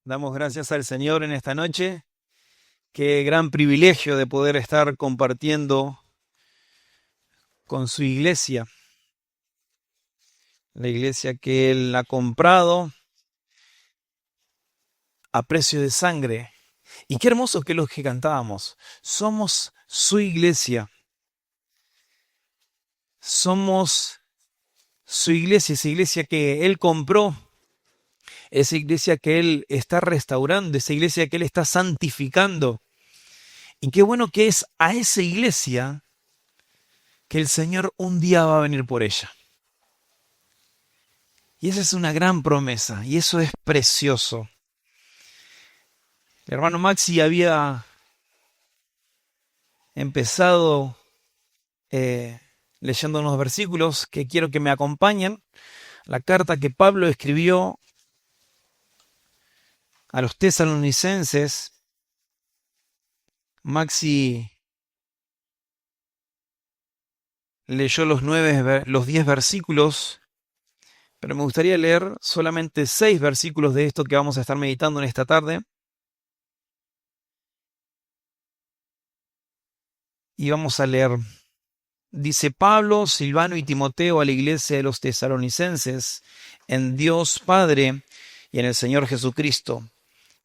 Damos gracias al Señor en esta noche. Qué gran privilegio de poder estar compartiendo con su iglesia, la iglesia que Él ha comprado a precio de sangre. Y qué hermoso que es lo que cantábamos. Somos su iglesia. Somos su iglesia, esa iglesia que Él compró, esa iglesia que Él está restaurando, esa iglesia que Él está santificando. Y qué bueno que es a esa iglesia que el Señor un día va a venir por ella. Y esa es una gran promesa, y eso es precioso. El hermano Maxi había empezado leyendo unos versículos que quiero que me acompañen. La carta que Pablo escribió a los tesalonicenses. Maxi leyó los 10 versículos, pero me gustaría leer solamente 6 versículos de esto que vamos a estar meditando en esta tarde. Y vamos a leer. Dice Pablo, Silvano y Timoteo a la iglesia de los tesalonicenses, en Dios Padre y en el Señor Jesucristo.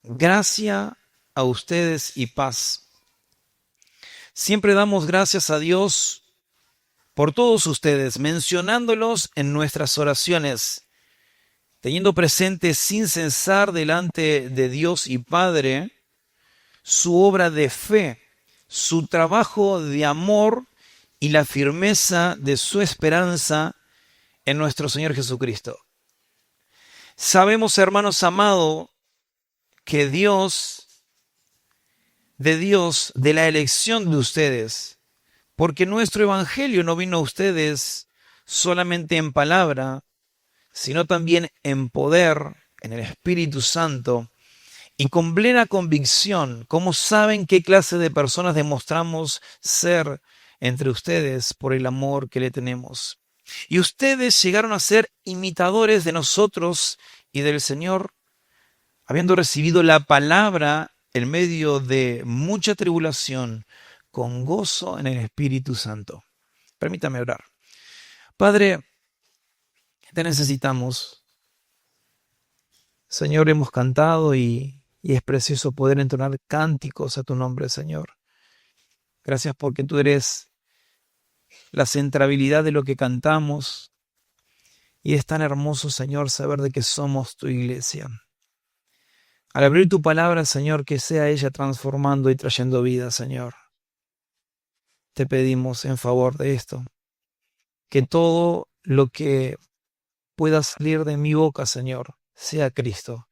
Gracia a ustedes y paz. Siempre damos gracias a Dios por todos ustedes, mencionándolos en nuestras oraciones, teniendo presente sin cesar delante de Dios y Padre su obra de fe, su trabajo de amor y la firmeza de su esperanza en nuestro Señor Jesucristo. Sabemos, hermanos amados, que de la elección de ustedes, porque nuestro evangelio no vino a ustedes solamente en palabra, sino también en poder, en el Espíritu Santo, y con plena convicción. ¿Cómo saben qué clase de personas demostramos ser entre ustedes por el amor que le tenemos? Y ustedes llegaron a ser imitadores de nosotros y del Señor, habiendo recibido la palabra en medio de mucha tribulación, con gozo en el Espíritu Santo. Permítame orar. Padre, te necesitamos. Señor, hemos cantado y es precioso poder entonar cánticos a tu nombre, Señor. Gracias porque tú eres la centralidad de lo que cantamos. Y es tan hermoso, Señor, saber de que somos tu iglesia. Al abrir tu palabra, Señor, que sea ella transformando y trayendo vida, Señor. Te pedimos en favor de esto, que todo lo que pueda salir de mi boca, Señor, sea Cristo.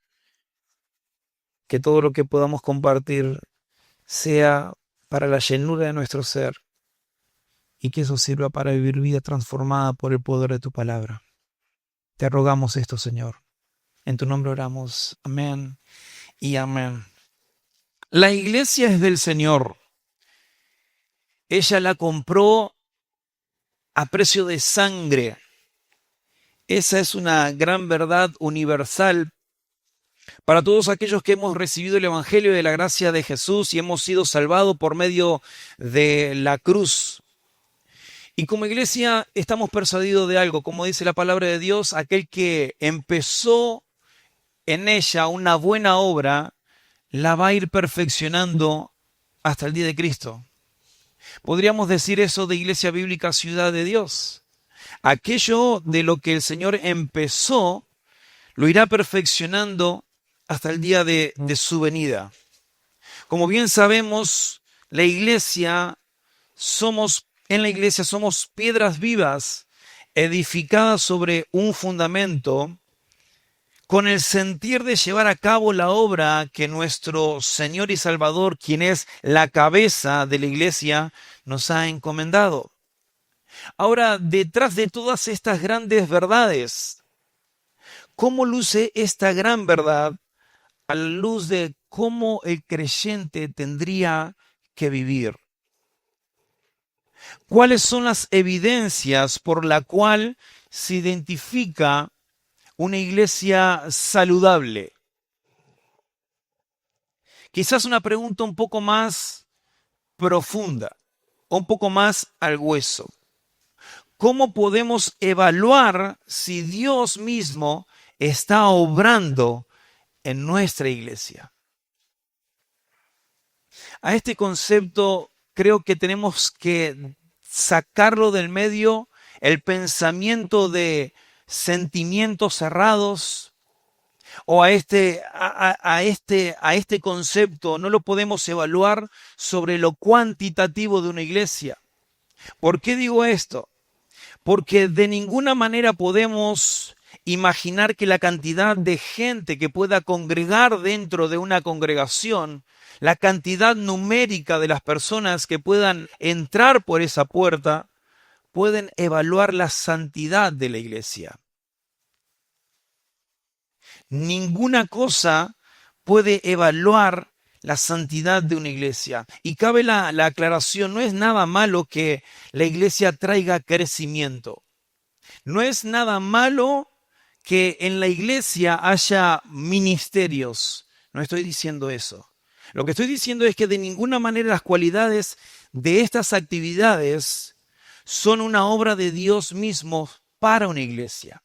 Que todo lo que podamos compartir sea para la llenura de nuestro ser y que eso sirva para vivir vida transformada por el poder de tu palabra. Te rogamos esto, Señor. En tu nombre oramos. Amén y amén. La iglesia es del Señor. Ella la compró a precio de sangre. Esa es una gran verdad universal para todos aquellos que hemos recibido el Evangelio de la gracia de Jesús y hemos sido salvados por medio de la cruz. Y como iglesia estamos persuadidos de algo, como dice la palabra de Dios, aquel que empezó en ella una buena obra, la va a ir perfeccionando hasta el día de Cristo. Podríamos decir eso de Iglesia Bíblica Ciudad de Dios. Aquello de lo que el Señor empezó, lo irá perfeccionando hasta el día de su venida. Como bien sabemos, en la iglesia somos piedras vivas, edificadas sobre un fundamento, con el sentir de llevar a cabo la obra que nuestro Señor y Salvador, quien es la cabeza de la iglesia, nos ha encomendado. Ahora, detrás de todas estas grandes verdades, ¿cómo luce esta gran verdad a la luz de cómo el creyente tendría que vivir? ¿Cuáles son las evidencias por la cual se identifica una iglesia saludable? quizás una pregunta un poco más profunda, un poco más al hueso. ¿Cómo podemos evaluar si Dios mismo está obrando en nuestra iglesia? A este concepto creo que tenemos que sacarlo del medio, el pensamiento de sentimientos cerrados, o a este concepto no lo podemos evaluar sobre lo cuantitativo de una iglesia. ¿Por qué digo esto? Porque de ninguna manera podemos imaginar que la cantidad de gente que pueda congregar dentro de una congregación, la cantidad numérica de las personas que puedan entrar por esa puerta, pueden evaluar la santidad de la iglesia. Ninguna cosa puede evaluar la santidad de una iglesia. Y cabe la aclaración, no es nada malo que la iglesia traiga crecimiento. No es nada malo que en la iglesia haya ministerios. No estoy diciendo eso. Lo que estoy diciendo es que de ninguna manera las cualidades de estas actividades son una obra de Dios mismo para una iglesia.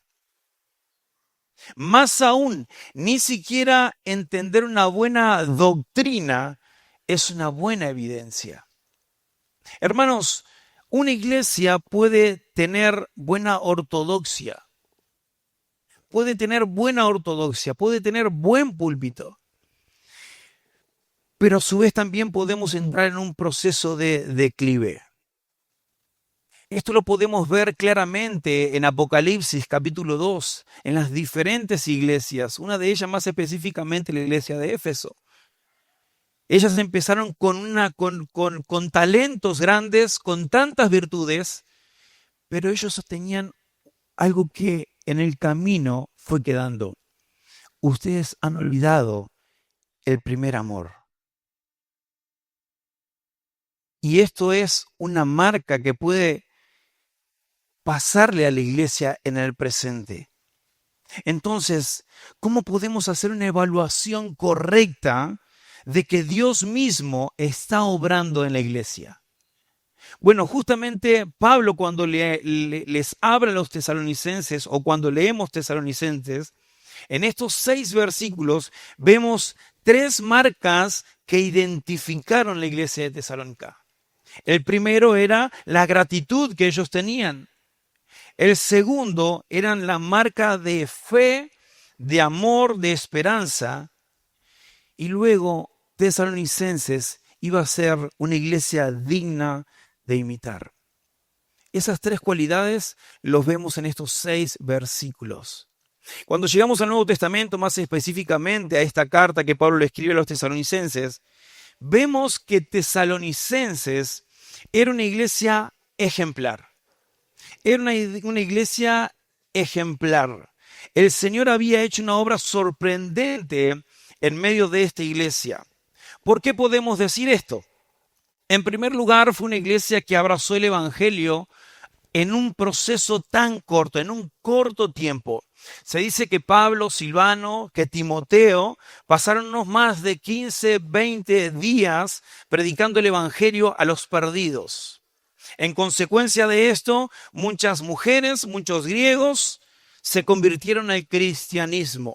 Más aún, ni siquiera entender una buena doctrina es una buena evidencia. Hermanos, una iglesia puede tener buena ortodoxia, puede tener buen púlpito, pero a su vez también podemos entrar en un proceso de declive. Esto lo podemos ver claramente en Apocalipsis capítulo 2, en las diferentes iglesias, una de ellas más específicamente la iglesia de Éfeso. Ellas empezaron con talentos grandes, con tantas virtudes, pero ellos tenían algo que en el camino fue quedando. Ustedes han olvidado el primer amor. Y esto es una marca que puede pasarle a la iglesia en el presente. Entonces, ¿cómo podemos hacer una evaluación correcta de que Dios mismo está obrando en la iglesia? Bueno, justamente Pablo cuando les habla a los tesalonicenses o cuando leemos Tesalonicenses, en estos 6 versículos vemos 3 marcas que identificaron la iglesia de Tesalónica. El primero era la gratitud que ellos tenían. El segundo eran la marca de fe, de amor, de esperanza. Y luego Tesalonicenses iba a ser una iglesia digna de imitar. Esas 3 cualidades los vemos en estos 6 versículos. Cuando llegamos al Nuevo Testamento, más específicamente a esta carta que Pablo le escribe a los tesalonicenses, vemos que Tesalonicenses era una iglesia ejemplar. Era una iglesia ejemplar. El Señor había hecho una obra sorprendente en medio de esta iglesia. ¿Por qué podemos decir esto? En primer lugar, fue una iglesia que abrazó el Evangelio en un proceso tan corto, en un corto tiempo. Se dice que Pablo, Silvano, que Timoteo pasaron unos más de 15, 20 días predicando el Evangelio a los perdidos. En consecuencia de esto, muchas mujeres, muchos griegos se convirtieron al cristianismo.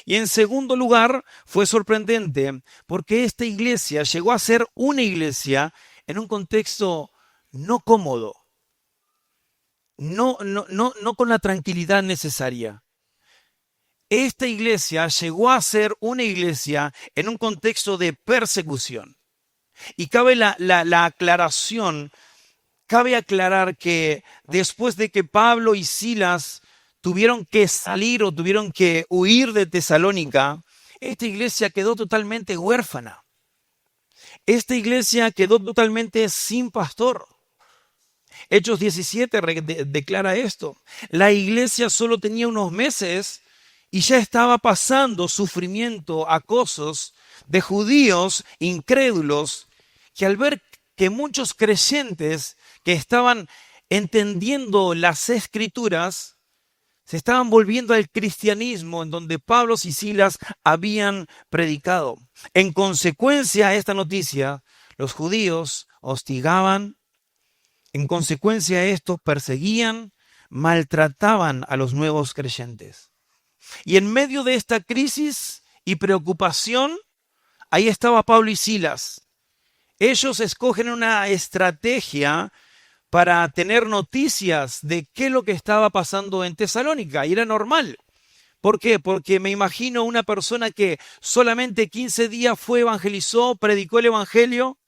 Y en segundo lugar, fue sorprendente porque esta iglesia llegó a ser una iglesia en un contexto no cómodo, no con la tranquilidad necesaria. Esta iglesia llegó a ser una iglesia en un contexto de persecución. Y cabe la aclaración. Cabe aclarar que después de que Pablo y Silas tuvieron que salir o tuvieron que huir de Tesalónica, esta iglesia quedó totalmente huérfana. Esta iglesia quedó totalmente sin pastor. Hechos 17 declara esto. La iglesia solo tenía unos meses y ya estaba pasando sufrimiento, acosos de judíos incrédulos que al ver que muchos creyentes que estaban entendiendo las escrituras Se estaban volviendo al cristianismo en donde Pablo y Silas habían predicado. En consecuencia a esta noticia, los judíos hostigaban, en consecuencia a esto perseguían, maltrataban a los nuevos creyentes. Y en medio de esta crisis y preocupación, ahí estaba Pablo y Silas. Ellos escogen una estrategia para tener noticias de qué es lo que estaba pasando en Tesalónica. Y era normal. ¿Por qué? Porque me imagino una persona que solamente 15 días fue, evangelizó, predicó el evangelio,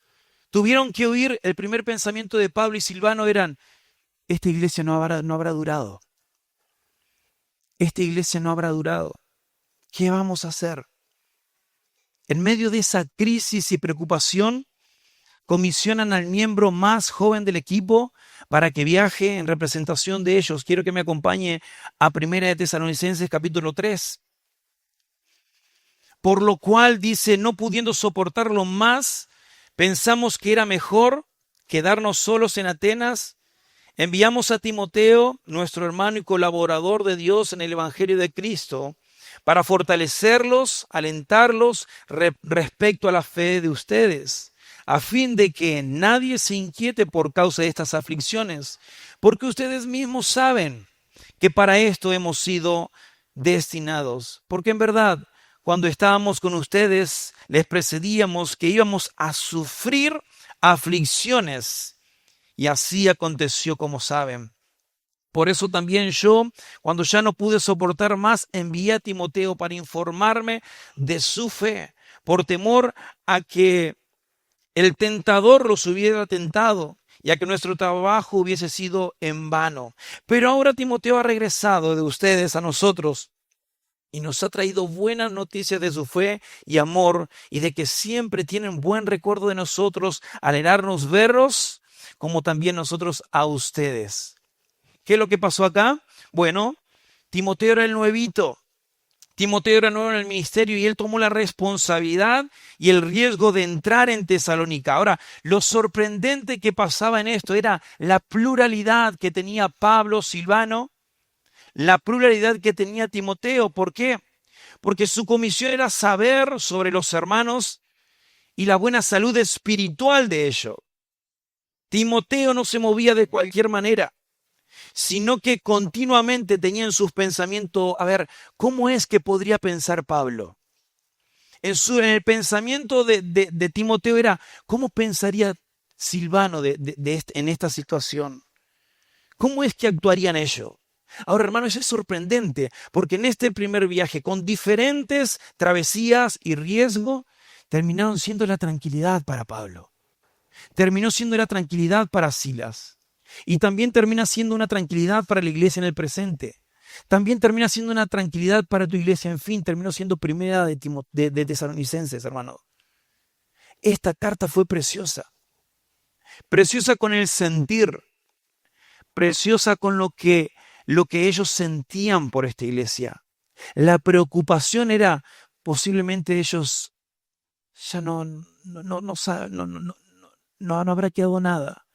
tuvieron que huir. El primer pensamiento de Pablo y Silvano eran, esta iglesia no habrá durado. Esta iglesia no habrá durado. ¿Qué vamos a hacer? En medio de esa crisis y preocupación, comisionan al miembro más joven del equipo para que viaje en representación de ellos. Quiero que me acompañe a 1 de Tesalonicenses capítulo 3. Por lo cual dice, no pudiendo soportarlo más, pensamos que era mejor quedarnos solos en Atenas. Enviamos a Timoteo, nuestro hermano y colaborador de Dios en el Evangelio de Cristo, para fortalecerlos, alentarlos respecto a la fe de ustedes, a fin de que nadie se inquiete por causa de estas aflicciones, porque ustedes mismos saben que para esto hemos sido destinados. Porque en verdad, cuando estábamos con ustedes, les precedíamos que íbamos a sufrir aflicciones, y así aconteció como saben. Por eso también yo, cuando ya no pude soportar más, envié a Timoteo para informarme de su fe, por temor a que el tentador los hubiera tentado y a que nuestro trabajo hubiese sido en vano. Pero ahora Timoteo ha regresado de ustedes a nosotros y nos ha traído buenas noticias de su fe y amor y de que siempre tienen buen recuerdo de nosotros, alegrarnos verlos, como también nosotros a ustedes. ¿Qué es lo que pasó acá? Bueno, Timoteo era el nuevito. Timoteo era nuevo en el ministerio y él tomó la responsabilidad y el riesgo de entrar en Tesalónica. Ahora, lo sorprendente que pasaba en esto era la pluralidad que tenía Pablo, Silvano, la pluralidad que tenía Timoteo. ¿Por qué? Porque su comisión era saber sobre los hermanos y la buena salud espiritual de ellos. Timoteo no se movía de cualquier manera, sino que continuamente tenía en sus pensamientos, a ver, ¿cómo es que podría pensar Pablo? En el pensamiento de Timoteo era, ¿cómo pensaría Silvano en esta situación? ¿Cómo es que actuarían ellos? Ahora, hermanos, es sorprendente, porque en este primer viaje, con diferentes travesías y riesgo, terminaron siendo la tranquilidad para Pablo. Terminó siendo la tranquilidad para Silas. Y también termina siendo una tranquilidad para la iglesia en el presente. También termina siendo una tranquilidad para tu iglesia. En fin, terminó siendo primera de Tesalonicenses, hermano. Esta carta fue preciosa. Preciosa con el sentir. Preciosa con lo que ellos sentían por esta iglesia. La preocupación era, posiblemente ellos ya no habrá quedado nada.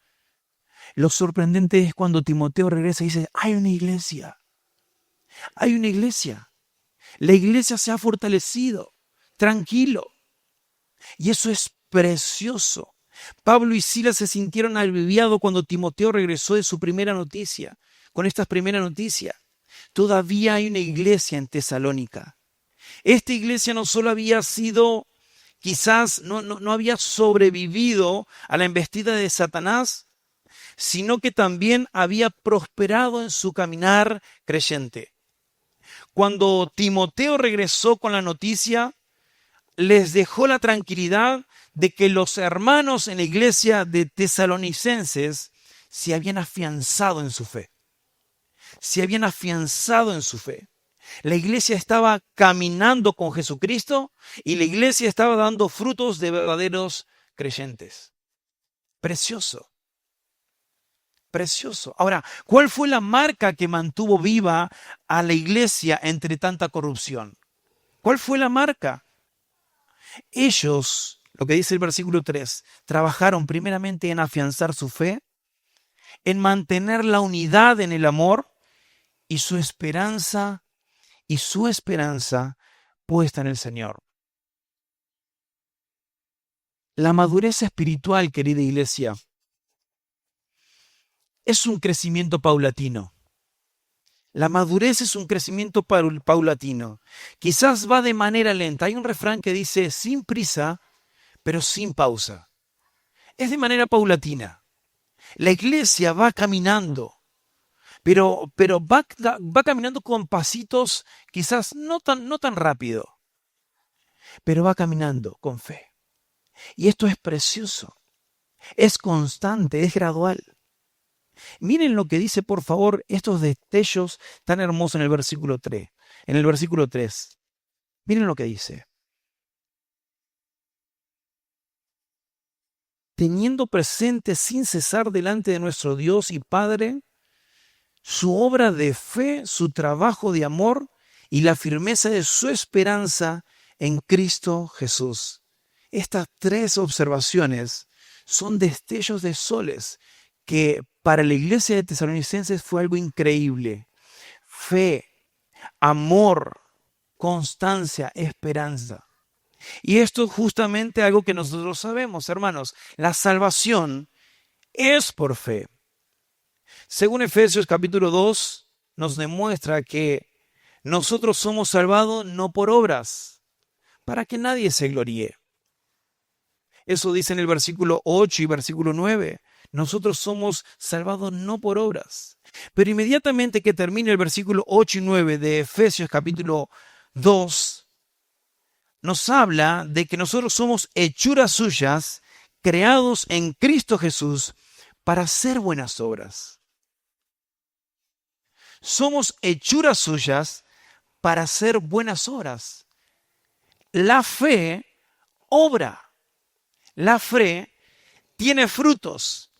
Lo sorprendente es cuando Timoteo regresa y dice, hay una iglesia. Hay una iglesia. La iglesia se ha fortalecido. Tranquilo. Y eso es precioso. Pablo y Silas se sintieron aliviados cuando Timoteo regresó de su primera noticia. Con esta primera noticia. Todavía hay una iglesia en Tesalónica. Esta iglesia no solo había sido, quizás no había sobrevivido a la embestida de Satanás, sino que también había prosperado en su caminar creyente. Cuando Timoteo regresó con la noticia, les dejó la tranquilidad de que los hermanos en la iglesia de Tesalonicenses se habían afianzado en su fe. Se habían afianzado en su fe. La iglesia estaba caminando con Jesucristo y la iglesia estaba dando frutos de verdaderos creyentes. Precioso. Precioso. Ahora, ¿cuál fue la marca que mantuvo viva a la iglesia entre tanta corrupción? ¿Cuál fue la marca? Ellos, lo que dice el versículo 3, trabajaron primeramente en afianzar su fe, en mantener la unidad en el amor y su esperanza puesta en el Señor. La madurez espiritual, querida iglesia, es un crecimiento paulatino. La madurez es un crecimiento paulatino. Quizás va de manera lenta. Hay un refrán que dice, sin prisa, pero sin pausa. Es de manera paulatina. La iglesia va caminando, pero va caminando con pasitos quizás no tan rápido, pero va caminando con fe. Y esto es precioso, es constante, es gradual. Miren lo que dice, por favor, estos destellos tan hermosos en el versículo 3. En el versículo 3. Miren lo que dice. Teniendo presente sin cesar delante de nuestro Dios y Padre su obra de fe, su trabajo de amor y la firmeza de su esperanza en Cristo Jesús. Estas tres observaciones son destellos de soles que para la iglesia de Tesalonicenses fue algo increíble. Fe, amor, constancia, esperanza. Y esto es justamente algo que nosotros sabemos, hermanos. La salvación es por fe. Según Efesios capítulo 2, nos demuestra que nosotros somos salvados no por obras, para que nadie se gloríe. Eso dice en el versículo 8 y versículo 9. Nosotros somos salvados no por obras. Pero inmediatamente que termine el versículo 8 y 9 de Efesios capítulo 2, nos habla de que nosotros somos hechuras suyas, creados en Cristo Jesús para hacer buenas obras. Somos hechuras suyas para hacer buenas obras. La fe obra. La fe tiene frutos.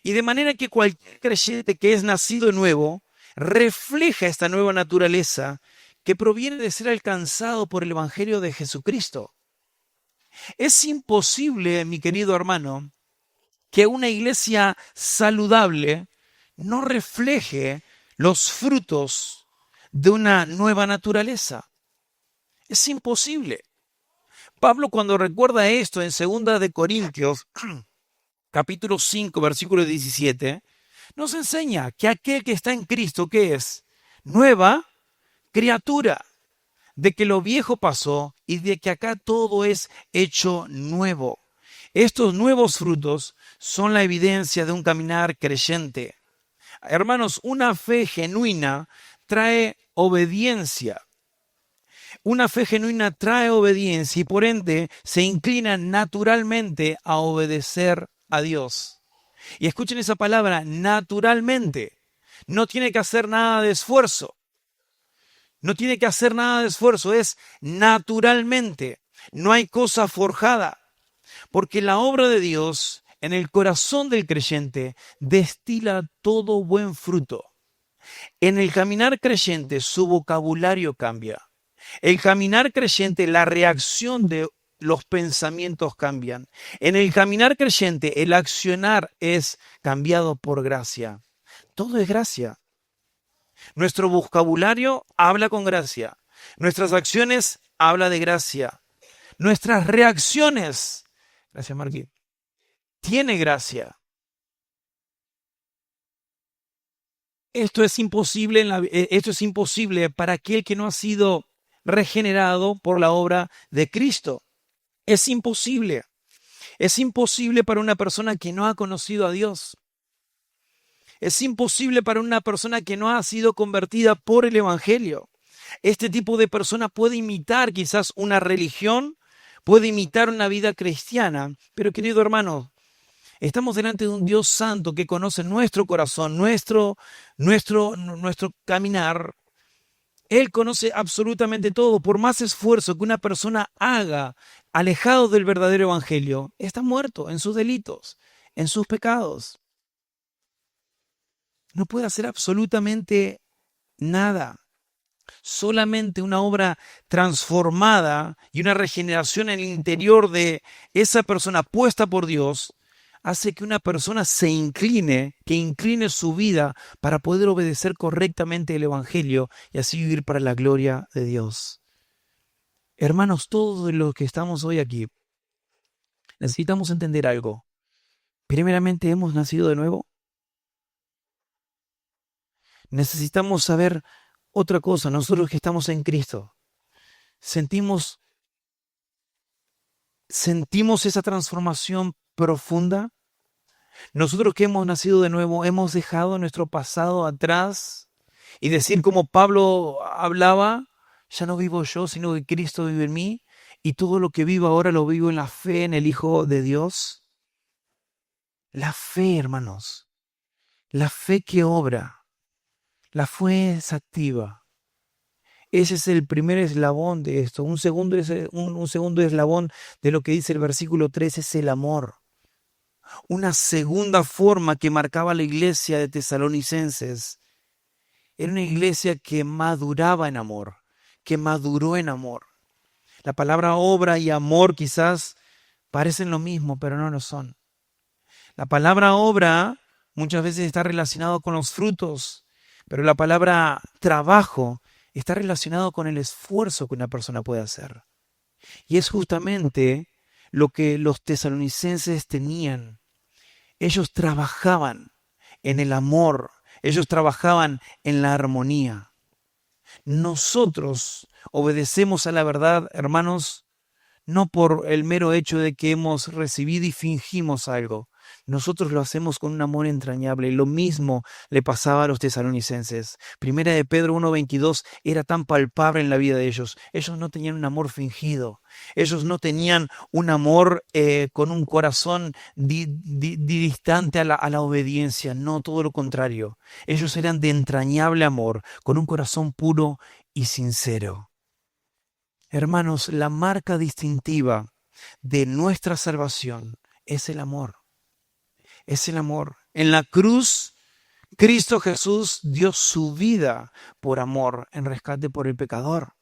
Y de manera que cualquier creyente que es nacido de nuevo refleja esta nueva naturaleza que proviene de ser alcanzado por el Evangelio de Jesucristo. Es imposible, mi querido hermano, que una iglesia saludable no refleje los frutos de una nueva naturaleza. Es imposible. Pablo, cuando recuerda esto en 2 de Corintios, capítulo 5, versículo 17, nos enseña que aquel que está en Cristo, ¿qué es? Nueva criatura, de que lo viejo pasó y de que acá todo es hecho nuevo. Estos nuevos frutos son la evidencia de un caminar creyente. Hermanos, una fe genuina trae obediencia. Una fe genuina trae obediencia y por ende se inclina naturalmente a obedecer a Dios. Y escuchen esa palabra, naturalmente. No tiene que hacer nada de esfuerzo. No tiene que hacer nada de esfuerzo, es naturalmente. No hay cosa forjada. Porque la obra de Dios en el corazón del creyente destila todo buen fruto. En el caminar creyente su vocabulario cambia. El caminar creyente, la reacción de los pensamientos cambian. En el caminar creyente, el accionar es cambiado por gracia. Todo es gracia. Nuestro vocabulario habla con gracia. Nuestras acciones hablan de gracia. Nuestras reacciones, gracias Marquí, tiene gracia. Esto es imposible para aquel que no ha sido regenerado por la obra de Cristo. Es imposible. Es imposible para una persona que no ha conocido a Dios. Es imposible para una persona que no ha sido convertida por el Evangelio. Este tipo de persona puede imitar quizás una religión, puede imitar una vida cristiana, pero querido hermano, estamos delante de un Dios santo que conoce nuestro corazón, nuestro caminar. Él conoce absolutamente todo. Por más esfuerzo que una persona haga alejado del verdadero evangelio, está muerto en sus delitos, en sus pecados. No puede hacer absolutamente nada. Solamente una obra transformada y una regeneración en el interior de esa persona puesta por Dios hace que una persona que incline su vida para poder obedecer correctamente el Evangelio y así vivir para la gloria de Dios. Hermanos, todos los que estamos hoy aquí, necesitamos entender algo. Primeramente, ¿hemos nacido de nuevo? Necesitamos saber otra cosa, nosotros que estamos en Cristo. Sentimos esa transformación profunda. Nosotros que hemos nacido de nuevo, hemos dejado nuestro pasado atrás y decir como Pablo hablaba, ya no vivo yo, sino que Cristo vive en mí y todo lo que vivo ahora lo vivo en la fe en el Hijo de Dios. La fe, hermanos, la fe que obra, la fe es activa. Ese es el primer eslabón de esto. Un segundo eslabón de lo que dice el versículo 3 es el amor. Una segunda forma que marcaba la iglesia de Tesalonicenses era una iglesia que maduraba en amor, que maduró en amor. La palabra obra y amor quizás parecen lo mismo, pero no lo son. La palabra obra muchas veces está relacionado con los frutos, pero la palabra trabajo está relacionado con el esfuerzo que una persona puede hacer. Y es justamente lo que los tesalonicenses tenían. Ellos trabajaban en el amor, ellos trabajaban en la armonía. Nosotros obedecemos a la verdad, hermanos, no por el mero hecho de que hemos recibido y fingimos algo. Nosotros lo hacemos con un amor entrañable. Y lo mismo le pasaba a los tesalonicenses. Primera de Pedro 1:22 era tan palpable en la vida de ellos. Ellos no tenían un amor fingido. Ellos no tenían un amor con un corazón distante a la obediencia. No, todo lo contrario. Ellos eran de entrañable amor, con un corazón puro y sincero. Hermanos, la marca distintiva de nuestra salvación es el amor. Es el amor. En la cruz, Cristo Jesús dio su vida por amor, en rescate por el pecador.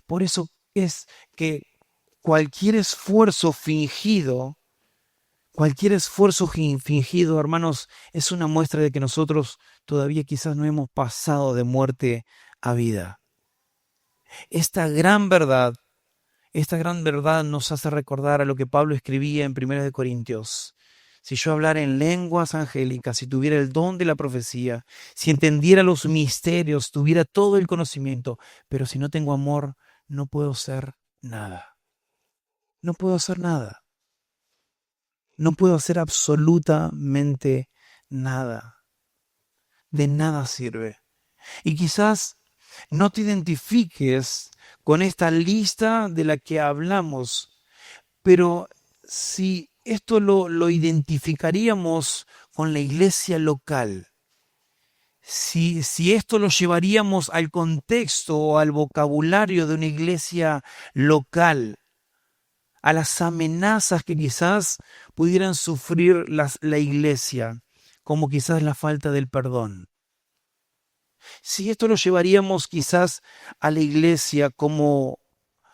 Por eso es que cualquier esfuerzo fingido, hermanos, es una muestra de que nosotros todavía quizás no hemos pasado de muerte a vida. Esta gran verdad nos hace recordar a lo que Pablo escribía en 1 Corintios. Si yo hablara en lenguas angélicas, si tuviera el don de la profecía, si entendiera los misterios, tuviera todo el conocimiento, pero si no tengo amor, no puedo hacer nada. No puedo hacer nada. No puedo hacer absolutamente nada. De nada sirve. Y quizás no te identifiques con esta lista de la que hablamos, pero si esto lo identificaríamos con la iglesia local, si esto lo llevaríamos al contexto o al vocabulario de una iglesia local, a las amenazas que quizás pudieran sufrir la iglesia, como quizás la falta del perdón. Si esto lo llevaríamos quizás a la iglesia como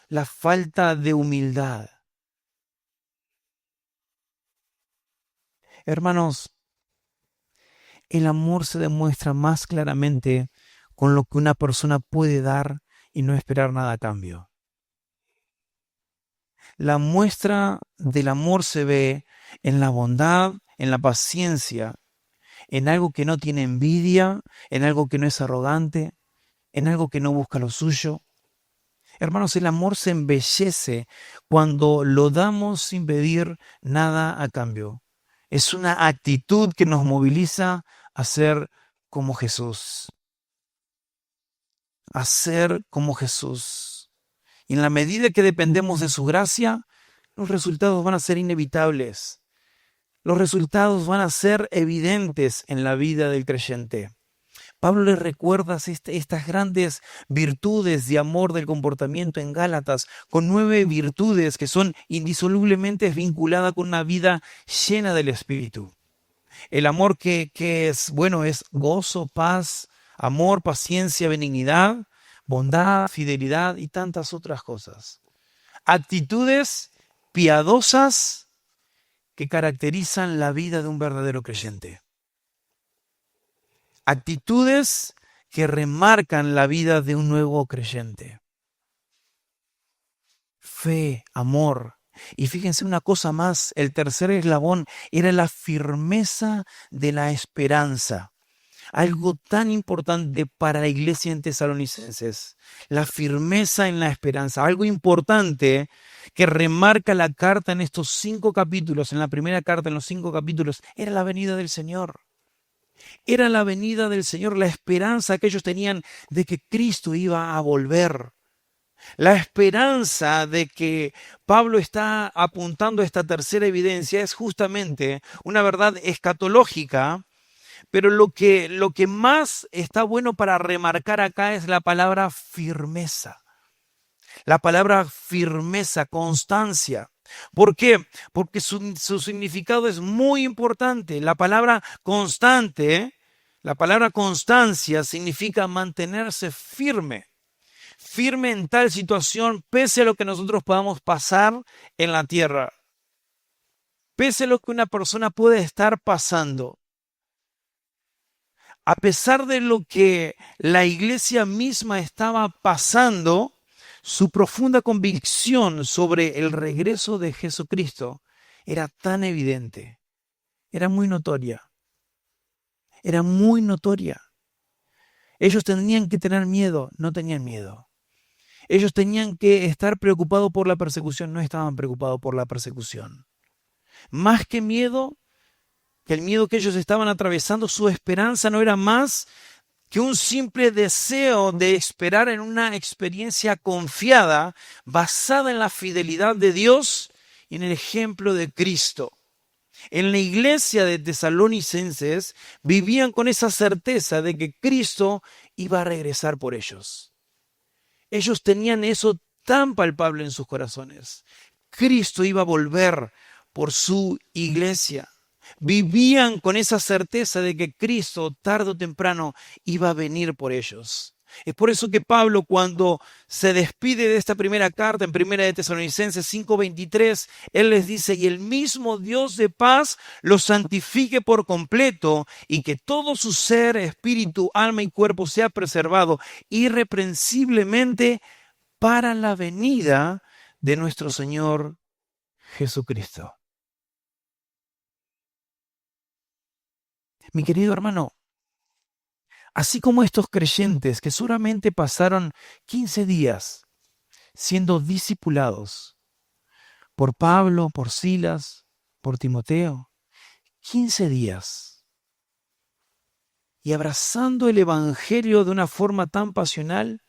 la falta de humildad. Hermanos, el amor se demuestra más claramente con lo que una persona puede dar y no esperar nada a cambio. La muestra del amor se ve en la bondad, en la paciencia, en algo que no tiene envidia, en algo que no es arrogante, en algo que no busca lo suyo. Hermanos, el amor se embellece cuando lo damos sin pedir nada a cambio. Es una actitud que nos moviliza a ser como Jesús. A ser como Jesús. Y en la medida que dependemos de su gracia, los resultados van a ser inevitables. Los resultados van a ser evidentes en la vida del creyente. Pablo les recuerda estas grandes virtudes de amor del comportamiento en Gálatas, con 9 virtudes que son indisolublemente vinculadas con una vida llena del Espíritu. El amor que es gozo, paz, amor, paciencia, benignidad, bondad, fidelidad y tantas otras cosas. Actitudes piadosas que caracterizan la vida de un verdadero creyente. Actitudes que remarcan la vida de un nuevo creyente. Fe, amor. Y fíjense una cosa más, el tercer eslabón era la firmeza de la esperanza. Algo tan importante para la iglesia en Tesalonicenses, la firmeza en la esperanza, algo importante que remarca la carta en estos 5 capítulos, en la primera carta, en los 5 capítulos, era la venida del Señor. Era la venida del Señor, la esperanza que ellos tenían de que Cristo iba a volver. La esperanza de que Pablo está apuntando a esta tercera evidencia es justamente una verdad escatológica. Pero lo que más está bueno para remarcar acá es la palabra firmeza. La palabra firmeza, constancia. ¿Por qué? Porque su significado es muy importante. La palabra constante, la palabra constancia significa mantenerse firme. Firme en tal situación, pese a lo que nosotros podamos pasar en la tierra. Pese a lo que una persona puede estar pasando. A pesar de lo que la iglesia misma estaba pasando, su profunda convicción sobre el regreso de Jesucristo era tan evidente, era muy notoria, era muy notoria. Ellos tenían que tener miedo, no tenían miedo. Ellos tenían que estar preocupados por la persecución, no estaban preocupados por la persecución. Más que miedo, que el miedo que ellos estaban atravesando, su esperanza no era más que un simple deseo de esperar en una experiencia confiada, basada en la fidelidad de Dios y en el ejemplo de Cristo. En la iglesia de Tesalonicenses vivían con esa certeza de que Cristo iba a regresar por ellos. Ellos tenían eso tan palpable en sus corazones. Cristo iba a volver por su iglesia. Vivían con esa certeza de que Cristo tarde o temprano iba a venir por ellos. Es por eso que Pablo, cuando se despide de esta primera carta en Primera de Tesalonicenses 5:23, él les dice: y el mismo Dios de paz los santifique por completo, y que todo su ser, espíritu, alma y cuerpo sea preservado irreprensiblemente para la venida de nuestro Señor Jesucristo. Mi querido hermano, así como estos creyentes que solamente pasaron 15 días siendo discipulados por Pablo, por Silas, por Timoteo, 15 días, y abrazando el Evangelio de una forma tan pasional,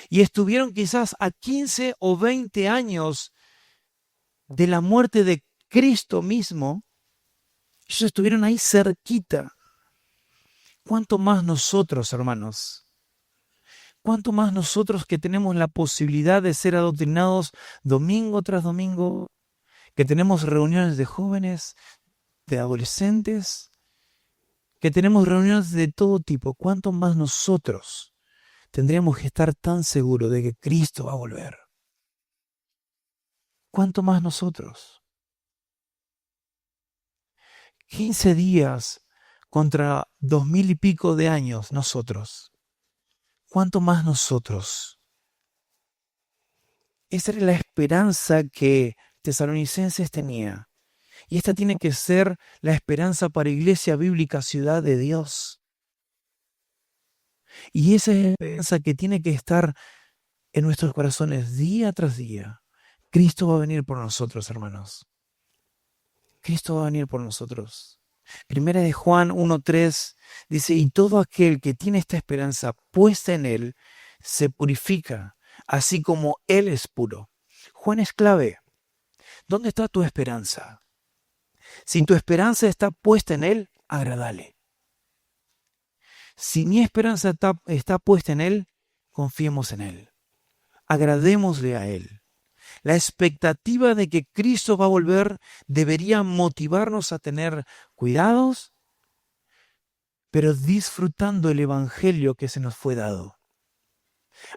y estuvieron quizás a 15 o 20 años de la muerte de Cristo mismo, ellos estuvieron ahí cerquita. ¿Cuánto más nosotros, hermanos? ¿Cuánto más nosotros que tenemos la posibilidad de ser adoctrinados domingo tras domingo, que tenemos reuniones de jóvenes, de adolescentes, que tenemos reuniones de todo tipo? ¿Cuánto más nosotros tendríamos que estar tan seguros de que Cristo va a volver? ¿Cuánto más nosotros? 15 días contra 2000 y pico de años nosotros. ¿Cuánto más nosotros? Esa era la esperanza que Tesalonicenses tenía. Y esta tiene que ser la esperanza para Iglesia Bíblica Ciudad de Dios. Y esa es la esperanza que tiene que estar en nuestros corazones día tras día. Cristo va a venir por nosotros, hermanos. Cristo va a venir por nosotros. Primera de Juan 1:3 dice: y todo aquel que tiene esta esperanza puesta en Él se purifica, así como Él es puro. Juan es clave. ¿Dónde está tu esperanza? Si tu esperanza está puesta en Él, agradale. Si mi esperanza está puesta en Él, confiemos en Él. Agradémosle a Él. La expectativa de que Cristo va a volver debería motivarnos a tener cuidados, pero disfrutando el Evangelio que se nos fue dado.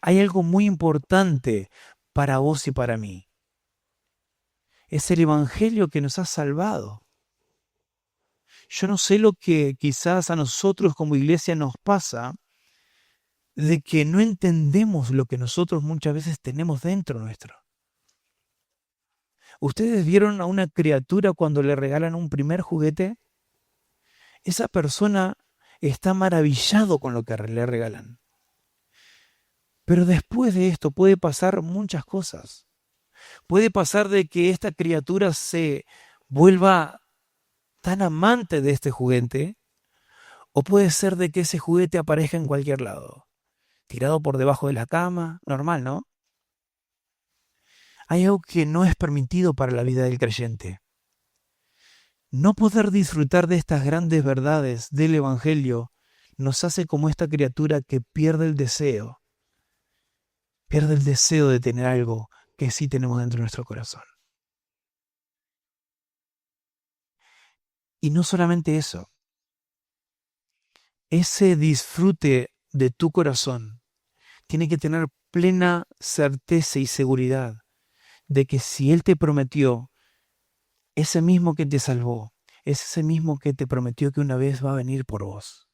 Hay algo muy importante para vos y para mí. Es el Evangelio que nos ha salvado. Yo no sé lo que quizás a nosotros como iglesia nos pasa, de que no entendemos lo que nosotros muchas veces tenemos dentro nuestro. ¿Ustedes vieron a una criatura cuando le regalan un primer juguete? Esa persona está maravillado con lo que le regalan. Pero después de esto puede pasar muchas cosas. Puede pasar de que esta criatura se vuelva tan amante de este juguete, o puede ser de que ese juguete aparezca en cualquier lado, tirado por debajo de la cama, normal, ¿no? Hay algo que no es permitido para la vida del creyente. No poder disfrutar de estas grandes verdades del Evangelio nos hace como esta criatura que pierde el deseo de tener algo que sí tenemos dentro de nuestro corazón. Y no solamente eso, ese disfrute de tu corazón tiene que tener plena certeza y seguridad de que si Él te prometió, ese mismo que te salvó, es ese mismo que te prometió que una vez va a venir por vos.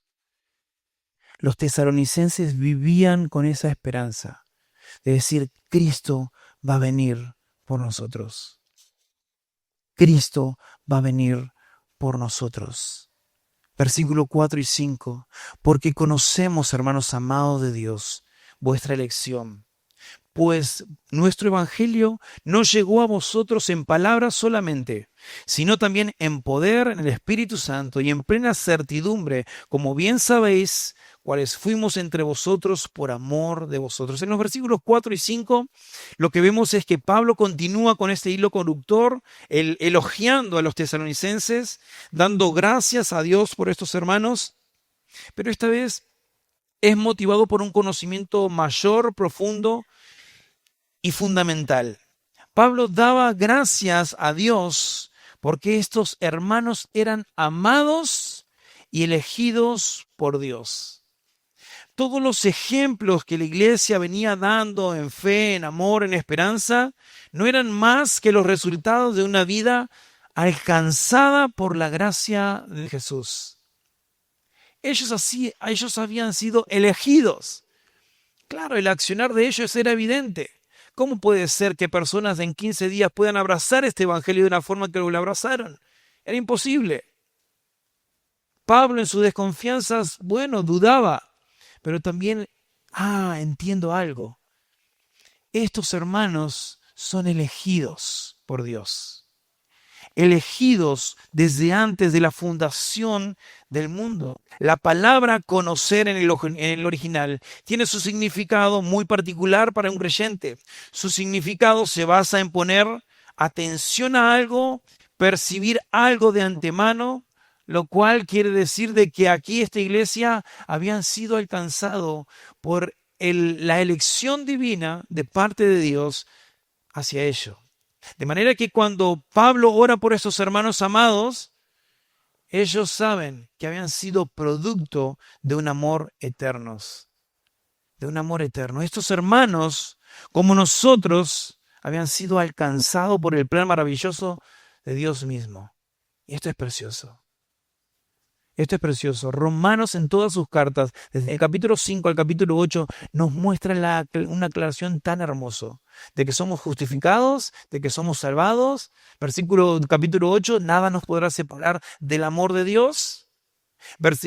Los tesalonicenses vivían con esa esperanza de decir, Cristo va a venir por nosotros. Cristo va a venir por nosotros. Versículo 4 y 5. Porque conocemos, hermanos amados de Dios, vuestra elección. Pues nuestro evangelio no llegó a vosotros en palabras solamente, sino también en poder, en el Espíritu Santo y en plena certidumbre, como bien sabéis, cuáles fuimos entre vosotros por amor de vosotros. En los versículos 4 y 5, lo que vemos es que Pablo continúa con este hilo conductor, elogiando a los tesalonicenses, dando gracias a Dios por estos hermanos, pero esta vez es motivado por un conocimiento mayor, profundo y fundamental. Pablo daba gracias a Dios porque estos hermanos eran amados y elegidos por Dios. Todos los ejemplos que la iglesia venía dando en fe, en amor, en esperanza, no eran más que los resultados de una vida alcanzada por la gracia de Jesús. Ellos habían sido elegidos. Claro, el accionar de ellos era evidente. ¿Cómo puede ser que personas en 15 días puedan abrazar este evangelio de una forma que lo abrazaron? Era imposible. Pablo en sus desconfianzas, dudaba, pero también, entiendo algo. Estos hermanos son elegidos por Dios. Elegidos desde antes de la fundación del mundo. La palabra conocer en el original tiene su significado muy particular para un creyente. Su significado se basa en poner atención a algo, percibir algo de antemano, lo cual quiere decir de que aquí esta iglesia habían sido alcanzado por la elección divina de parte de Dios hacia ello. De manera que cuando Pablo ora por estos hermanos amados, ellos saben que habían sido producto de un amor eterno. De un amor eterno. Estos hermanos, como nosotros, habían sido alcanzados por el plan maravilloso de Dios mismo. Y esto es precioso. Esto es precioso. Romanos en todas sus cartas, desde el capítulo 5 al capítulo 8, nos muestra una aclaración tan hermosa de que somos justificados, de que somos salvados. Capítulo 8, nada nos podrá separar del amor de Dios.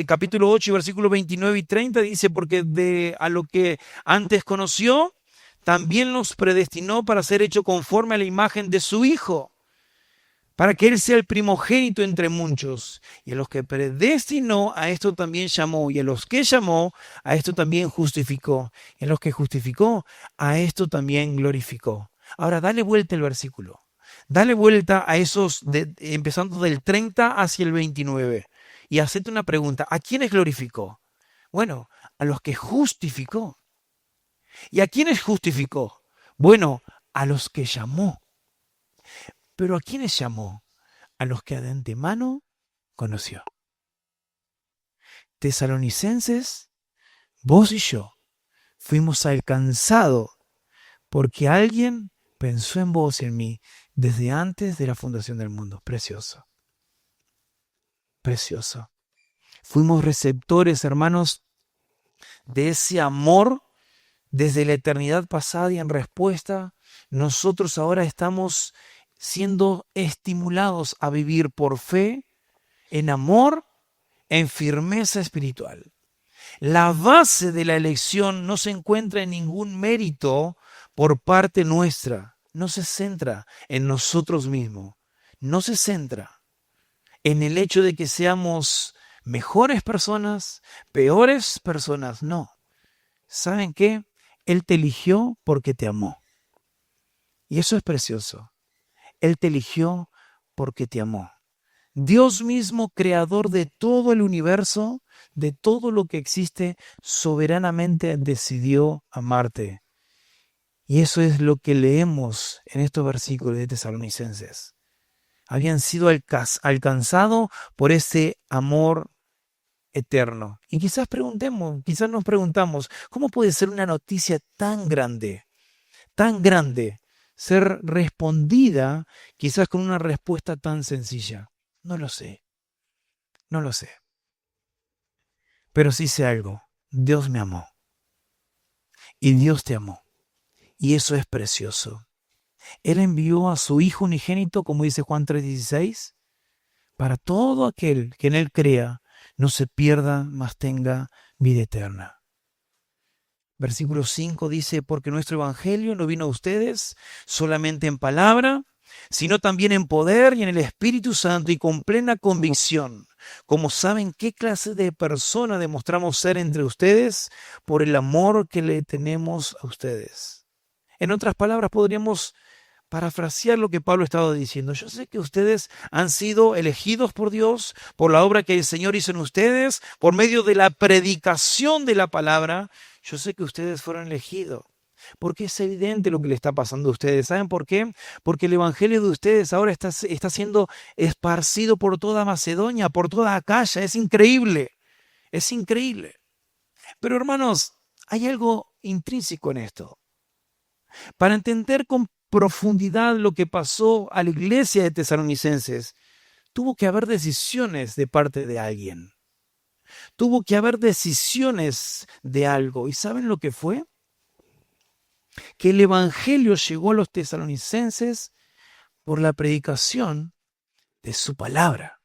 Capítulo 8 y versículos 29 y 30 dice, porque a lo que antes conoció, también nos predestinó para ser hecho conforme a la imagen de su Hijo, para que Él sea el primogénito entre muchos. Y a los que predestinó, a esto también llamó. Y a los que llamó, a esto también justificó. Y a los que justificó, a esto también glorificó. Ahora, dale vuelta el versículo. Dale vuelta a esos, empezando del 30 hacia el 29. Y hacete una pregunta. ¿A quiénes glorificó? Bueno, a los que justificó. ¿Y a quiénes justificó? Bueno, a los que llamó. ¿Pero a quiénes llamó? A los que de antemano conoció. Tesalonicenses, vos y yo fuimos alcanzados porque alguien pensó en vos y en mí desde antes de la fundación del mundo. Precioso, precioso. Fuimos receptores, hermanos, de ese amor desde la eternidad pasada, y en respuesta, nosotros ahora estamos siendo estimulados a vivir por fe, en amor, en firmeza espiritual. La base de la elección no se encuentra en ningún mérito por parte nuestra. No se centra en nosotros mismos. No se centra en el hecho de que seamos mejores personas, peores personas. No. ¿Saben qué? Él te eligió porque te amó. Y eso es precioso. Él te eligió porque te amó. Dios mismo, creador de todo el universo, de todo lo que existe, soberanamente decidió amarte. Y eso es lo que leemos en estos versículos de Tesalonicenses. Habían sido alcanzados por ese amor eterno. Y quizás nos preguntamos, ¿cómo puede ser una noticia tan grande, ser respondida quizás con una respuesta tan sencilla? No lo sé, no lo sé. Pero sí sé algo, Dios me amó y Dios te amó. Y eso es precioso. Él envió a su Hijo unigénito, como dice Juan 3:16, para todo aquel que en Él crea, no se pierda, mas tenga vida eterna. Versículo 5 dice, porque nuestro evangelio no vino a ustedes solamente en palabra, sino también en poder y en el Espíritu Santo y con plena convicción, como saben qué clase de persona demostramos ser entre ustedes por el amor que le tenemos a ustedes. En otras palabras, podríamos parafrasear lo que Pablo estaba diciendo. Yo sé que ustedes han sido elegidos por Dios, por la obra que el Señor hizo en ustedes, por medio de la predicación de la palabra. Yo sé que ustedes fueron elegidos, porque es evidente lo que le está pasando a ustedes. ¿Saben por qué? Porque el evangelio de ustedes ahora está siendo esparcido por toda Macedonia, por toda Acaya. Es increíble, es increíble. Pero hermanos, hay algo intrínseco en esto. Para entender con profundidad lo que pasó a la iglesia de Tesalonicenses, tuvo que haber decisiones de parte de alguien. Tuvo que haber decisiones de algo. ¿Y saben lo que fue? Que el evangelio llegó a los tesalonicenses por la predicación de su palabra.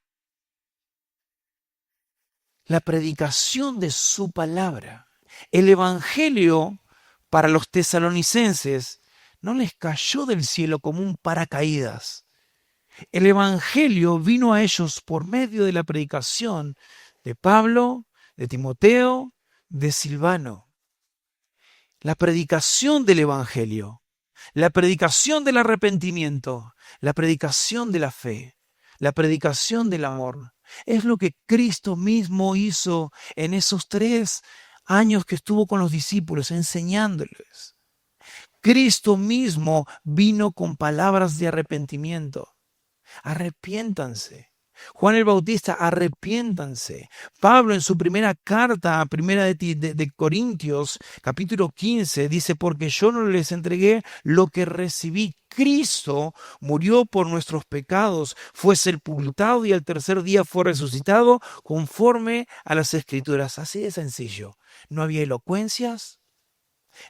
La predicación de su palabra. El evangelio para los tesalonicenses no les cayó del cielo como un paracaídas. El evangelio vino a ellos por medio de la predicación de Pablo, de Timoteo, de Silvano. La predicación del evangelio, la predicación del arrepentimiento, la predicación de la fe, la predicación del amor, es lo que Cristo mismo hizo en esos 3 años que estuvo con los discípulos enseñándoles. Cristo mismo vino con palabras de arrepentimiento. Arrepiéntanse. Juan el Bautista, arrepiéntanse. Pablo en su primera carta, primera de Corintios, capítulo 15, dice, porque yo no les entregué lo que recibí. Cristo murió por nuestros pecados, fue sepultado y al tercer día fue resucitado conforme a las Escrituras. Así de sencillo. No había elocuencias,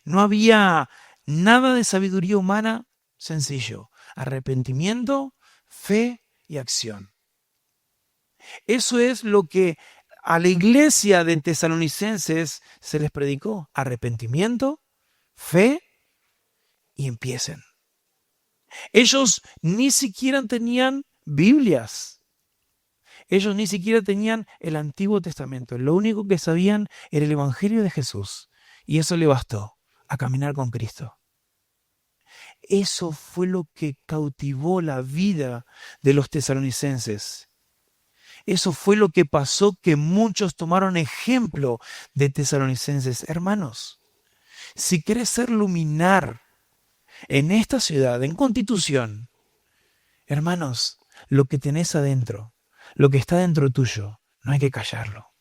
no había nada de sabiduría humana, sencillo. Arrepentimiento, fe y acción. Eso es lo que a la iglesia de Tesalonicenses se les predicó. Arrepentimiento, fe y empiecen. Ellos ni siquiera tenían Biblias. Ellos ni siquiera tenían el Antiguo Testamento. Lo único que sabían era el Evangelio de Jesús. Y eso le bastó a caminar con Cristo. Eso fue lo que cautivó la vida de los tesalonicenses. Eso fue lo que pasó, que muchos tomaron ejemplo de tesalonicenses. Hermanos, si querés ser luminar en esta ciudad, en Constitución, hermanos, lo que tenés adentro, lo que está dentro tuyo, no hay que callarlo.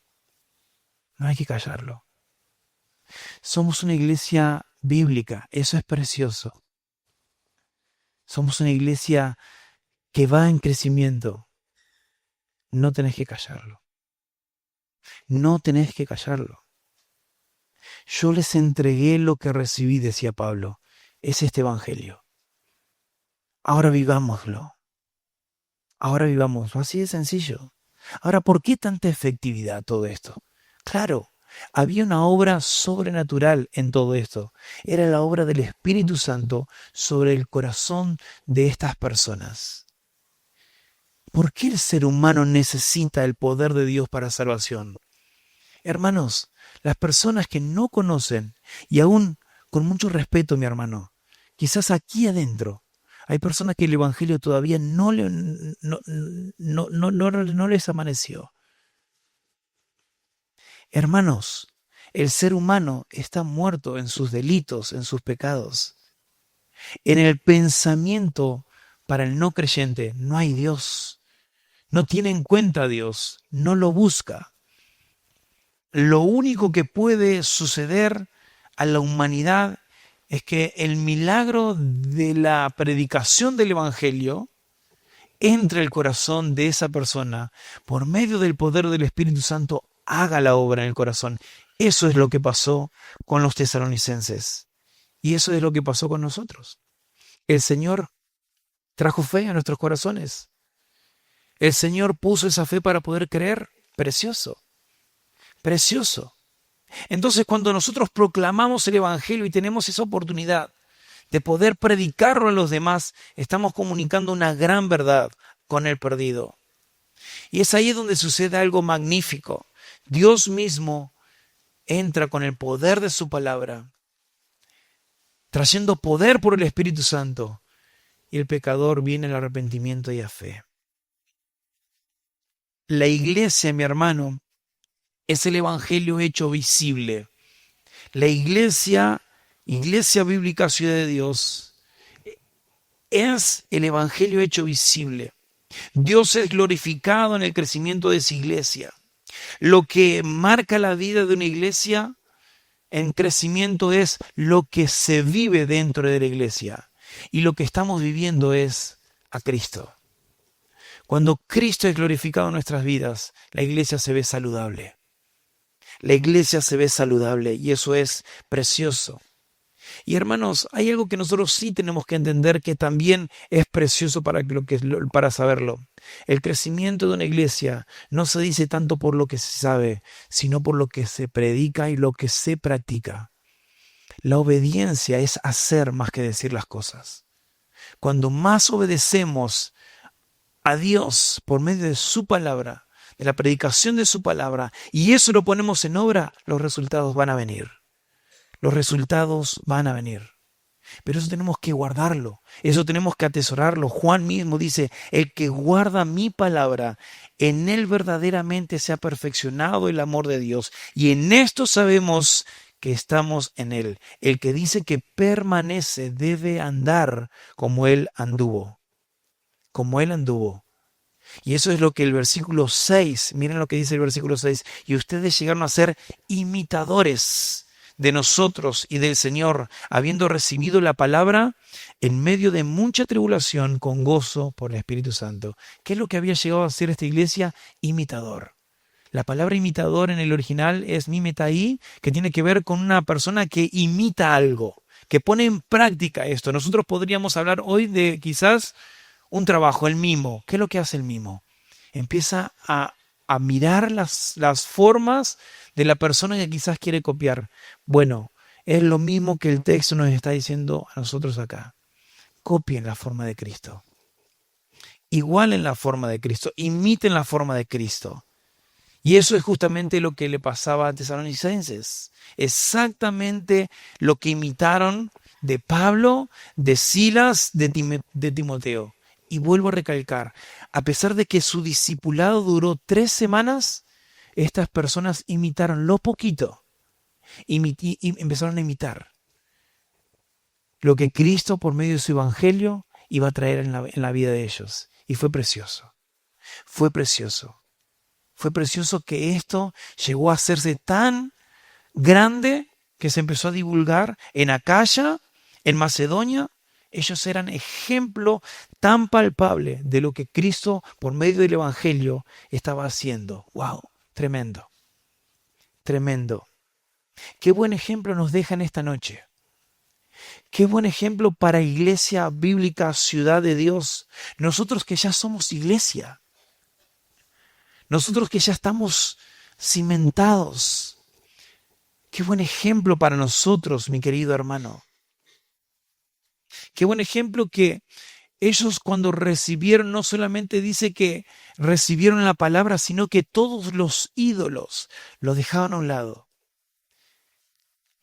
No hay que callarlo. Somos una iglesia bíblica, eso es precioso. somos una iglesia que va en crecimiento. No tenés que callarlo. No tenés que callarlo. Yo les entregué lo que recibí, decía Pablo. Es este evangelio. Ahora vivámoslo. Ahora vivámoslo. Así de sencillo. Ahora, ¿por qué tanta efectividad todo esto? Claro, había una obra sobrenatural en todo esto. Era la obra del Espíritu Santo sobre el corazón de estas personas. ¿Por qué el ser humano necesita el poder de Dios para salvación? Hermanos, las personas que no conocen, y aún con mucho respeto, mi hermano, quizás aquí adentro, hay personas que el Evangelio todavía no les amaneció. Hermanos, el ser humano está muerto en sus delitos, en sus pecados. En el pensamiento para el no creyente no hay Dios. No tiene en cuenta a Dios, no lo busca. Lo único que puede suceder a la humanidad es que el milagro de la predicación del Evangelio entre el corazón de esa persona por medio del poder del Espíritu Santo, haga la obra en el corazón. Eso es lo que pasó con los tesalonicenses. Y eso es lo que pasó con nosotros. El Señor trajo fe a nuestros corazones. El Señor puso esa fe para poder creer. Precioso. Precioso. Entonces, cuando nosotros proclamamos el Evangelio y tenemos esa oportunidad de poder predicarlo a los demás, estamos comunicando una gran verdad con el perdido. Y es ahí donde sucede algo magnífico. Dios mismo entra con el poder de su palabra, trayendo poder por el Espíritu Santo, y el pecador viene al arrepentimiento y a fe. La iglesia, mi hermano, es el Evangelio hecho visible. La iglesia bíblica Ciudad de Dios, es el Evangelio hecho visible. Dios es glorificado en el crecimiento de esa iglesia. Lo que marca la vida de una iglesia en crecimiento es lo que se vive dentro de la iglesia. Y lo que estamos viviendo es a Cristo. Cuando Cristo es glorificado en nuestras vidas, la iglesia se ve saludable. La iglesia se ve saludable y eso es precioso. Y hermanos, hay algo que nosotros sí tenemos que entender que también es precioso para saberlo. El crecimiento de una iglesia no se dice tanto por lo que se sabe, sino por lo que se predica y lo que se practica. La obediencia es hacer más que decir las cosas. Cuando más obedecemos a Dios por medio de su palabra, de la predicación de su palabra, y eso lo ponemos en obra, los resultados van a venir. Los resultados van a venir. Pero eso tenemos que guardarlo, eso tenemos que atesorarlo. Juan mismo dice, el que guarda mi palabra, en él verdaderamente se ha perfeccionado el amor de Dios. Y en esto sabemos que estamos en él. El que dice que permanece debe andar como él anduvo. Como él anduvo. Y eso es lo que el versículo 6, miren lo que dice el versículo 6, y ustedes llegaron a ser imitadores de nosotros y del Señor, habiendo recibido la palabra en medio de mucha tribulación con gozo por el Espíritu Santo. ¿Qué es lo que había llegado a ser esta iglesia? Imitador. La palabra imitador en el original es mimetai, que tiene que ver con una persona que imita algo, que pone en práctica esto. Nosotros podríamos hablar hoy de quizás un trabajo, el mimo. ¿Qué es lo que hace el mimo? Empieza a mirar las formas de la persona que quizás quiere copiar. Bueno, es lo mismo que el texto nos está diciendo a nosotros acá. Copien la forma de Cristo. Igualen la forma de Cristo. Imiten la forma de Cristo. Y eso es justamente lo que le pasaba a tesalonicenses. Exactamente lo que imitaron de Pablo, de Silas, de Timoteo. Y vuelvo a recalcar, a pesar de que su discipulado duró 3 semanas, estas personas imitaron lo poquito y empezaron a imitar lo que Cristo por medio de su evangelio iba a traer en la vida de ellos. Y fue precioso. Fue precioso. Fue precioso que esto llegó a hacerse tan grande que se empezó a divulgar en Acaya, en Macedonia, Ellos eran ejemplo tan palpable de lo que Cristo, por medio del Evangelio, estaba haciendo. ¡Wow! Tremendo. Tremendo. Qué buen ejemplo nos deja en esta noche. Qué buen ejemplo para Iglesia Bíblica Ciudad de Dios. Nosotros que ya somos iglesia. Nosotros que ya estamos cimentados. Qué buen ejemplo para nosotros, mi querido hermano. Qué buen ejemplo que ellos cuando recibieron, no solamente dice que recibieron la palabra, sino que todos los ídolos los dejaron a un lado.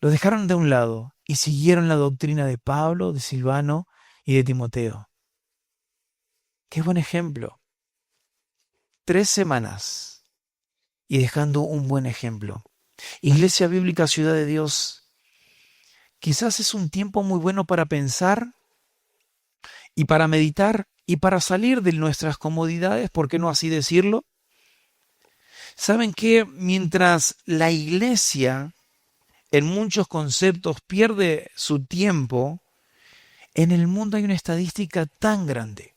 Los dejaron de un lado y siguieron la doctrina de Pablo, de Silvano y de Timoteo. Qué buen ejemplo. 3 semanas y dejando un buen ejemplo. Iglesia Bíblica Ciudad de Dios, quizás es un tiempo muy bueno para pensar y para meditar y para salir de nuestras comodidades, ¿por qué no así decirlo? ¿Saben qué? Mientras la iglesia en muchos conceptos pierde su tiempo, en el mundo hay una estadística tan grande.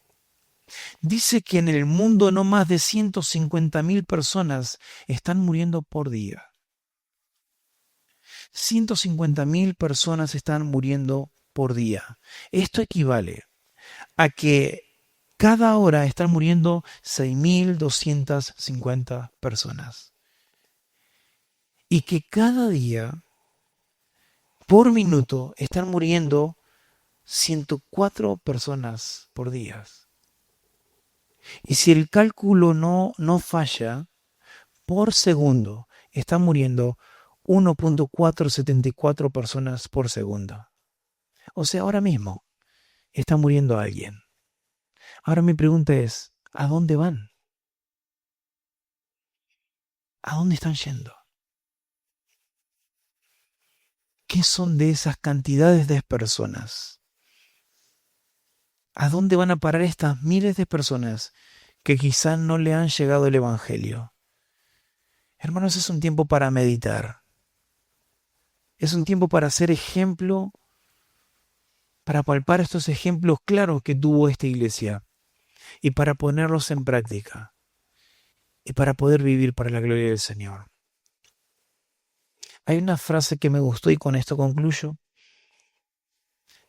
Dice que en el mundo no más de 150.000 personas están muriendo por día. 150.000 personas están muriendo por día. Esto equivale a que cada hora están muriendo 6.250 personas. Y que cada día, por minuto, están muriendo 104 personas por día. Y si el cálculo no falla, por segundo están muriendo 1.474 personas por segundo. O sea, ahora mismo está muriendo alguien. Ahora mi pregunta es, ¿a dónde van? ¿A dónde están yendo? ¿Qué son de esas cantidades de personas? ¿A dónde van a parar estas miles de personas que quizás no le han llegado el Evangelio? Hermanos, es un tiempo para meditar. Es un tiempo para ser ejemplo, para palpar estos ejemplos claros que tuvo esta iglesia y para ponerlos en práctica y para poder vivir para la gloria del Señor. Hay una frase que me gustó y con esto concluyo.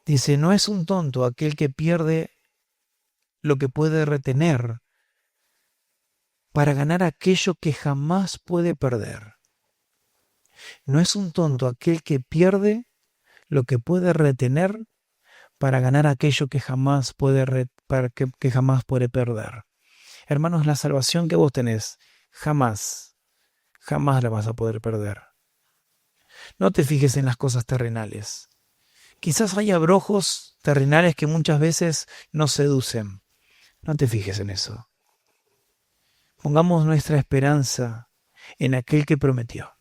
Dice, no es un tonto aquel que pierde lo que puede retener para ganar aquello que jamás puede perder. No es un tonto aquel que pierde lo que puede retener para ganar aquello que jamás puede, que jamás puede perder. Hermanos, la salvación que vos tenés, jamás la vas a poder perder. No te fijes en las cosas terrenales. Quizás haya brojos terrenales que muchas veces nos seducen. No te fijes en eso. Pongamos nuestra esperanza en aquel que prometió.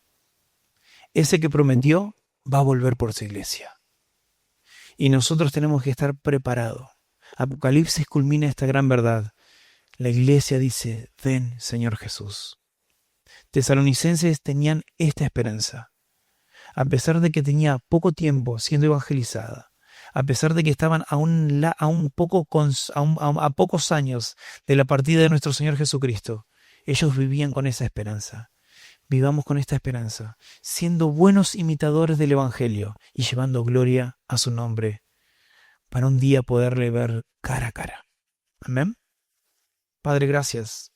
Ese que prometió va a volver por su iglesia. Y nosotros tenemos que estar preparados. Apocalipsis culmina esta gran verdad. La iglesia dice, ven, Señor Jesús. Tesalonicenses tenían esta esperanza. A pesar de que tenía poco tiempo siendo evangelizada, a pesar de que estaban a pocos años de la partida de nuestro Señor Jesucristo, ellos vivían con esa esperanza. Vivamos con esta esperanza, siendo buenos imitadores del Evangelio y llevando gloria a su nombre, para un día poderle ver cara a cara. Amén. Padre, gracias